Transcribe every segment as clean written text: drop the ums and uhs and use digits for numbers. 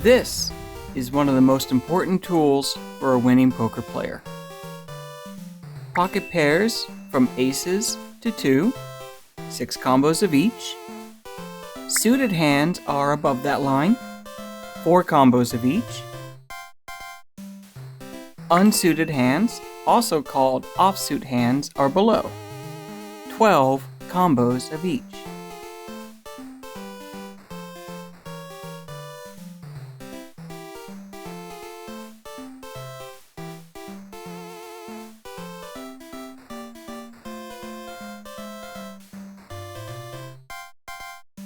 This is one of the most important tools for a winning poker player. Pocket pairs from aces to 2, 6 combos of each. Suited hands are above that line, 4 combos of each. Unsuited hands, also called offsuit hands, are below, 12 combos of each.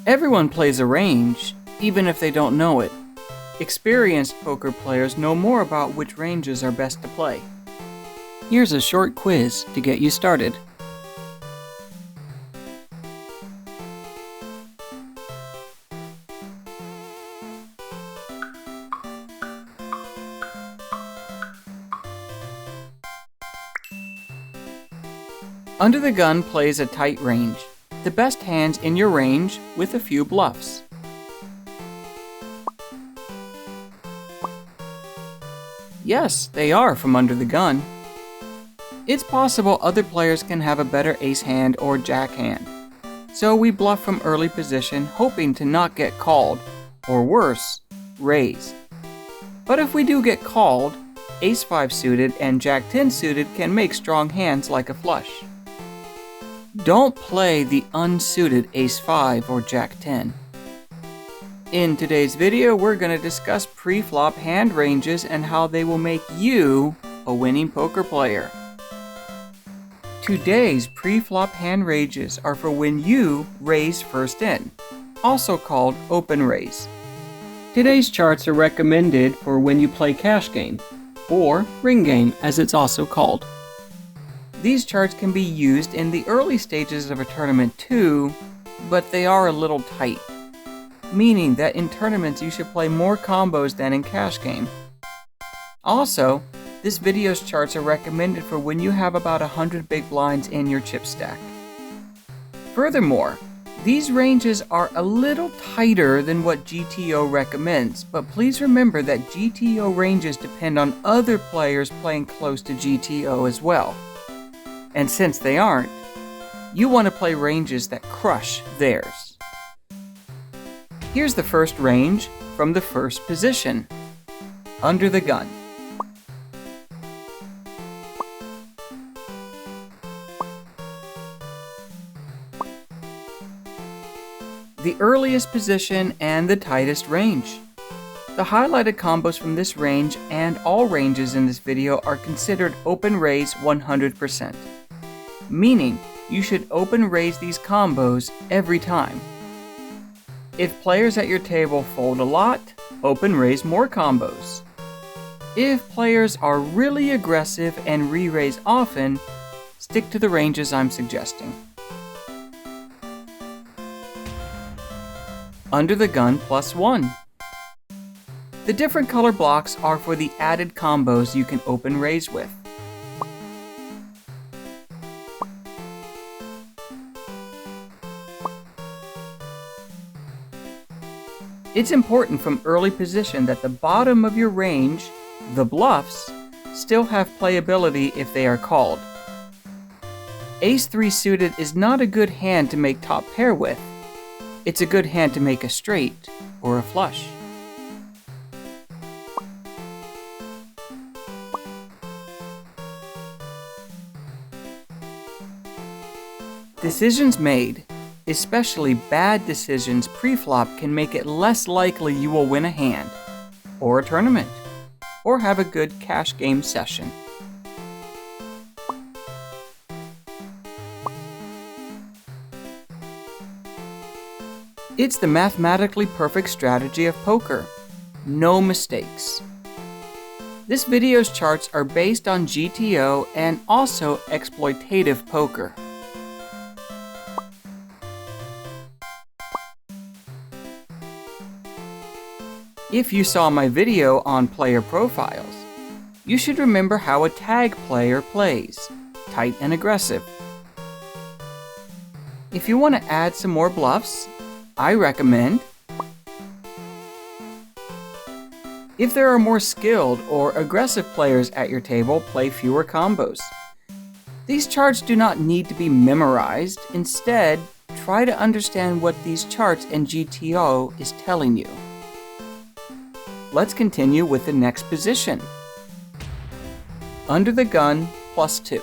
Everyone plays a range, even if they don't know it. Experienced poker players know more about which ranges are best to play. Here's a short quiz to get you started. Under the gun plays a tight range. The best hands in your range with a few bluffs. Yes, they are from under the gun. It's possible other players can have a better ace hand or jack hand, so we bluff from early position hoping to not get called, or worse, raised. But if we do get called, ace 5 suited and jack 10 suited can make strong hands like a flush. Don't play the unsuited ace 5 or jack 10. In today's video, we're going to discuss pre-flop hand ranges and how they will make you a winning poker player. Today's pre-flop hand ranges are for when you raise first in, also called open raise. Today's charts are recommended for when you play cash game, or ring game as it's also called. These charts can be used in the early stages of a tournament too, but they are a little tight, meaning that in tournaments you should play more combos than in cash game. Also, this video's charts are recommended for when you have about 100 big blinds in your chip stack. Furthermore, these ranges are a little tighter than what Gto recommends, but please remember that Gto ranges depend on other players playing close to Gto as well. And since they aren't, you want to play ranges that crush theirs. Here's the first range from the first position, under the gun. The earliest position and the tightest range. The highlighted combos from this range and all ranges in this video are considered open raise 100%. Meaning, you should open raise these combos every time. If players at your table fold a lot, open raise more combos. If players are really aggressive and re-raise often, stick to the ranges I'm suggesting. Under the gun +1. The different color blocks are for the added combos you can open raise with. It's important from early position that the bottom of your range, the bluffs, still have playability if they are called. Ace 3 suited is not a good hand to make top pair with. It's a good hand to make a straight or a flush. Decisions made, especially bad decisions pre-flop, can make it less likely you will win a hand, or a tournament, or have a good cash game session. It's the mathematically perfect strategy of poker. No mistakes. This video's charts are based on Gto and also exploitative poker. If you saw my video on player profiles, you should remember how a tag player plays, tight and aggressive. If you want to add some more bluffs, I recommend If there are more skilled or aggressive players at your table, play fewer combos. These charts do not need to be memorized. Instead, try to understand what these charts and Gto is telling you. Let's continue with the next position. Under the gun, +2.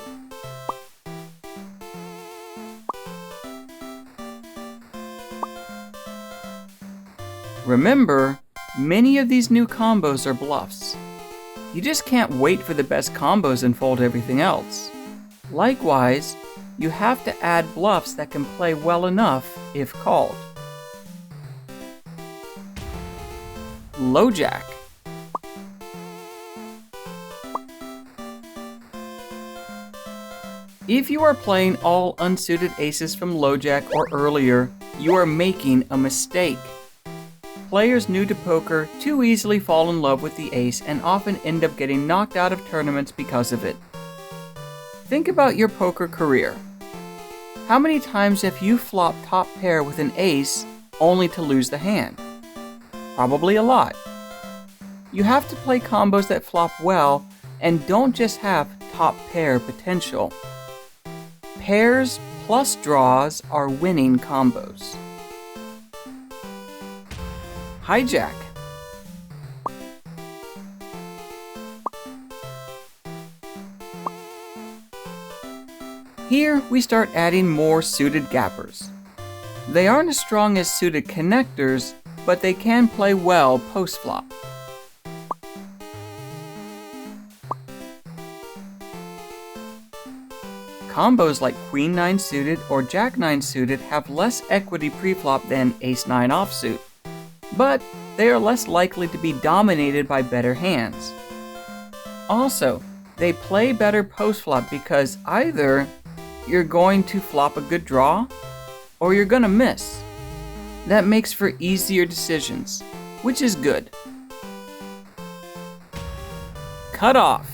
Remember, many of these new combos are bluffs. You just can't wait for the best combos and fold everything else. Likewise, you have to add bluffs that can play well enough if called. Low jack. If you are playing all unsuited aces from low jack or earlier, you are making a mistake. Players new to poker too easily fall in love with the ace and often end up getting knocked out of tournaments because of it. Think about your poker career. How many times have you flopped top pair with an ace only to lose the hand? Probably a lot. You have to play combos that flop well and don't just have top pair potential. Pairs plus draws are winning combos. Hijack. Here we start adding more suited gappers. They aren't as strong as suited connectors, but they can play well post-flop. Combos like Queen 9 suited or Jack 9 suited have less equity pre-flop than Ace 9 offsuit, but they are less likely to be dominated by better hands. Also, they play better post-flop because either you're going to flop a good draw or you're gonna miss. That makes for easier decisions, which is good. Cut off.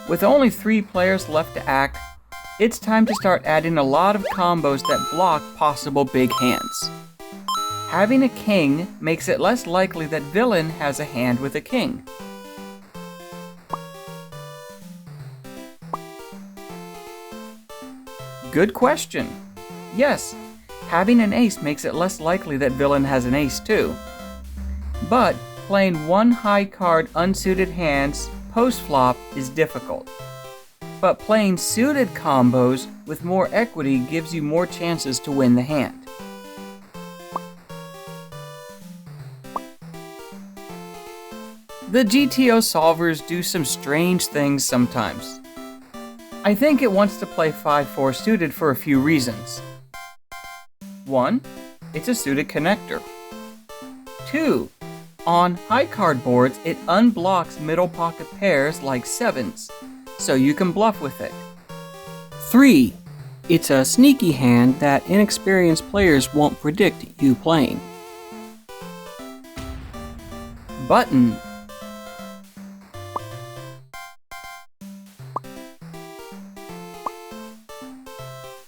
With only 3 players left to act, it's time to start adding a lot of combos that block possible big hands. Having a king makes it less likely that villain has a hand with a king. Good question. Yes, having an ace makes it less likely that villain has an ace too. But playing one high card unsuited hands post-flop is difficult. But playing suited combos with more equity gives you more chances to win the hand. The Gto solvers do some strange things sometimes. I think it wants to play 5-4 suited for a few reasons. 1. It's a suited connector. 2. On high card boards, it unblocks middle pocket pairs like 7s, so you can bluff with it. 3. It's a sneaky hand that inexperienced players won't predict you playing. Button.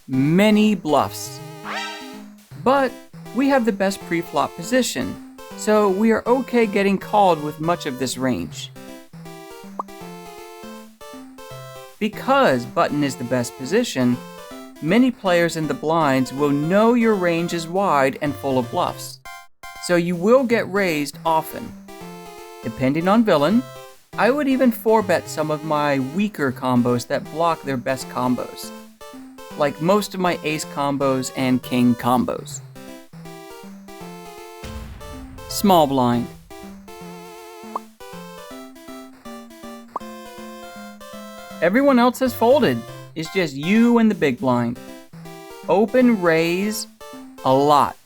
Many bluffs. But we have the best pre-flop position, so we are okay getting called with much of this range. Because button is the best position, many players in the blinds will know your range is wide and full of bluffs, so you will get raised often. Depending on villain, I would even 4-bet some of my weaker combos that block their best combos, like most of my ace combos and king combos. Small blind. Everyone else has folded. It's just you and the big blind. Open raise a lot.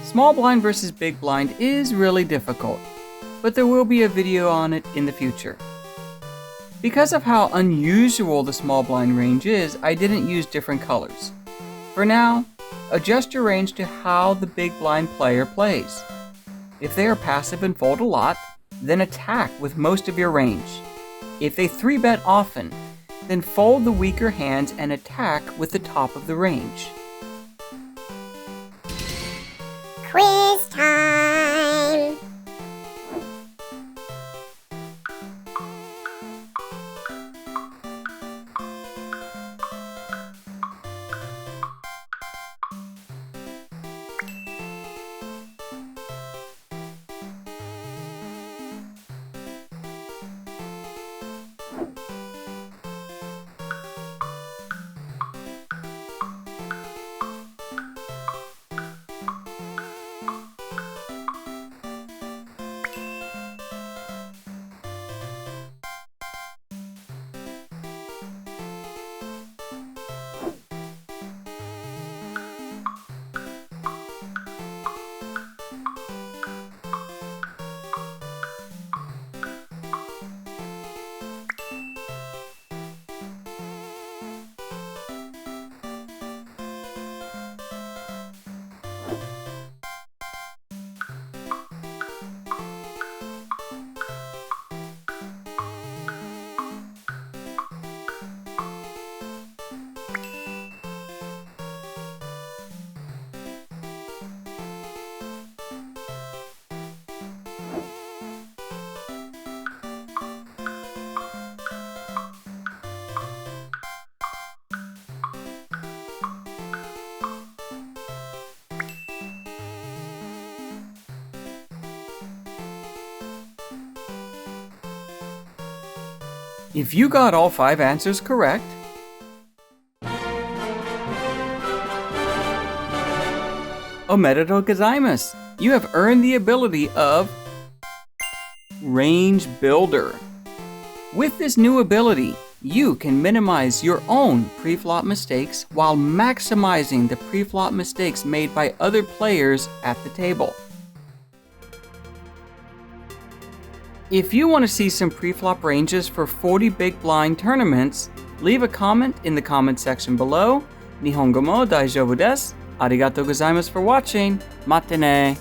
Small blind versus big blind is really difficult, but there will be a video on it in the future. Because of how unusual the small blind range is, I didn't use different colors. For now, adjust your range to how the big blind player plays. If they are passive and fold a lot, then attack with most of your range. If they 3-bet often, Then fold the weaker hands and attack with the top of the range. Quiz time! If you got all 5 answers correct, omedetou gozaimasu! You have earned the ability of Range Builder. With this new ability, you can minimize your own preflop mistakes while maximizing the preflop mistakes made by other players at the table. If you want to see some preflop ranges for 40 big blind tournaments, leave a comment in the comment section below. Nihongo mo daijoubu desu. Arigatou gozaimasu for watching. Mate ne!